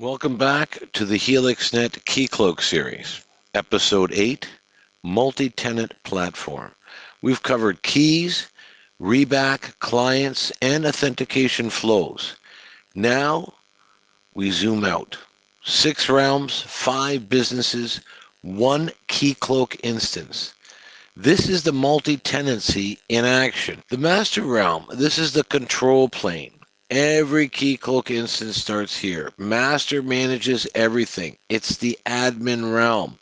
Welcome back to the HelixNet Keycloak series, Episode 8, Multi-Tenant Platform. We've covered keys, RBAC, clients, and authentication flows. Now we zoom out. 6 realms, 5 businesses, 1 Keycloak instance. This is the multi-tenancy in action. The master realm, this is the control plane. Every Keycloak instance starts here. Master manages everything. It's the admin realm.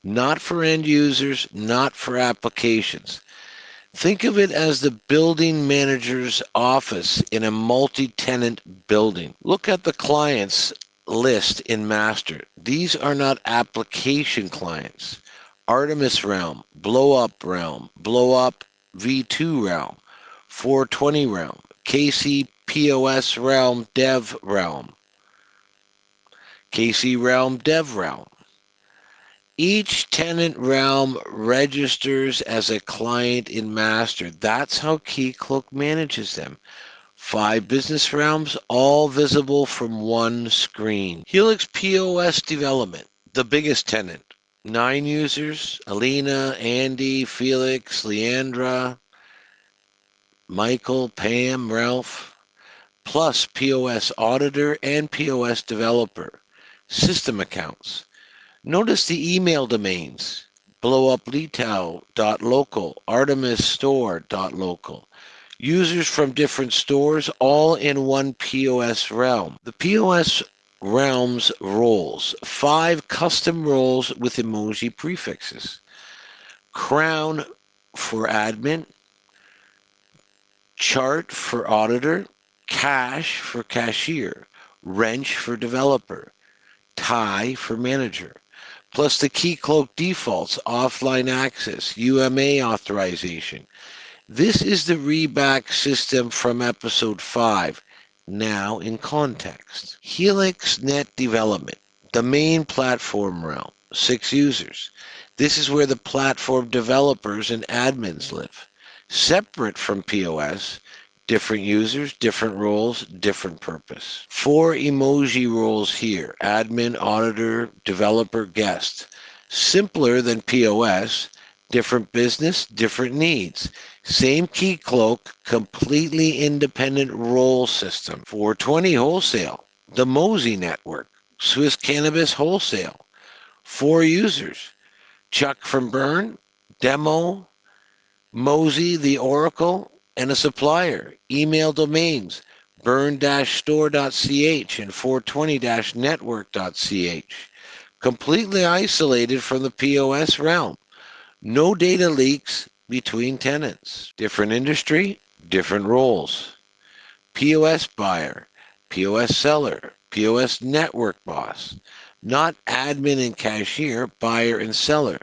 Not for end users, not for applications. Think of it as the building manager's office in a multi-tenant building. Look at the clients list in master. These are not application clients. Artemis realm, BlowUp realm, BlowUp V2 realm, 420 realm, HelixPOS realm dev realm, KC realm dev realm. Each tenant realm registers as a client in master. That's how Keycloak manages them. 5 business realms, all visible from one screen. HelixPOS development, the biggest tenant. 9 users, Alina, Andy, Felix, Leandra, Michael, Pam, Ralph, plus POS auditor and POS developer. System accounts. Notice the email domains. BlowUp.local, ArtemisStore.local. Users from different stores, all in one POS realm. The POS realms roles. 5 custom roles with emoji prefixes. Crown for admin. Chart for auditor. Cash for cashier. Wrench for developer. Tie for manager. Plus the Keycloak defaults, offline access, UMA authorization. This is the RBAC system from episode 5, now in context. HelixNet development, the main platform realm, 6 users. This is where the platform developers and admins live. Separate from POS, different users, different roles, different purpose. 4 emoji roles here, admin, auditor, developer, guest. Simpler than POS, different business, different needs. Same Keycloak, completely independent role system. 420 wholesale, the Mosey network, Swiss Cannabis wholesale. 4 users, Chuck from Bern, demo, Mosey, the Oracle, and a supplier. Email domains, burn-store.ch and 420-network.ch. Completely isolated from the POS realm. No data leaks between tenants. Different industry, different roles. POS buyer, POS seller, POS network boss. Not admin and cashier, buyer and seller.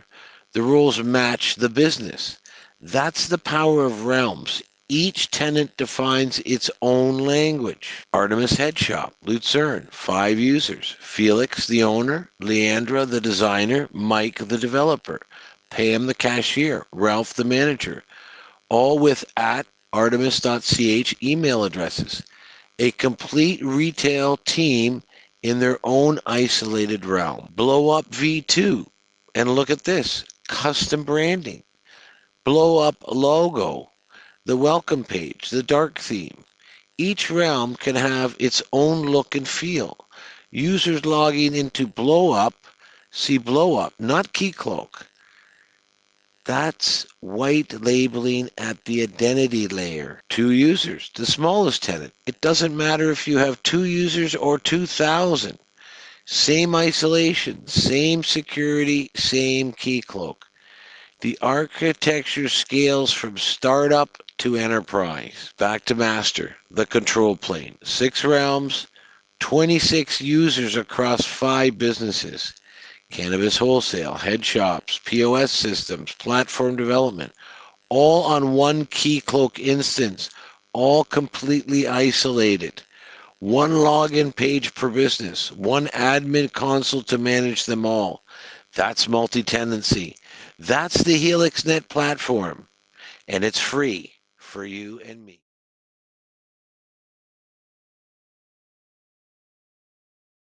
The roles match the business. That's the power of realms. Each tenant defines its own language. Artemis Headshop, Luzern, 5 users. Felix, the owner. Leandra, the designer. Mike, the developer. Pam, the cashier. Ralph, the manager. All with @artemis.ch email addresses. A complete retail team in their own isolated realm. BlowUp V2. And look at this. Custom branding. BlowUp logo. The welcome page, the dark theme. Each realm can have its own look and feel. Users logging into BlowUp see BlowUp, not Keycloak. That's white labeling at the identity layer. 2 users, the smallest tenant. It doesn't matter if you have 2 users or 2,000. Same isolation, same security, same Keycloak. The architecture scales from startup to enterprise. Back to master, the control plane. 6 realms, 26 users across 5 businesses. Cannabis wholesale, headshops, POS systems, platform development, all on one Keycloak instance, all completely isolated. 1 login page per business, 1 admin console to manage them all. That's multi-tenancy. That's the HelixNet platform, and it's free for you and me.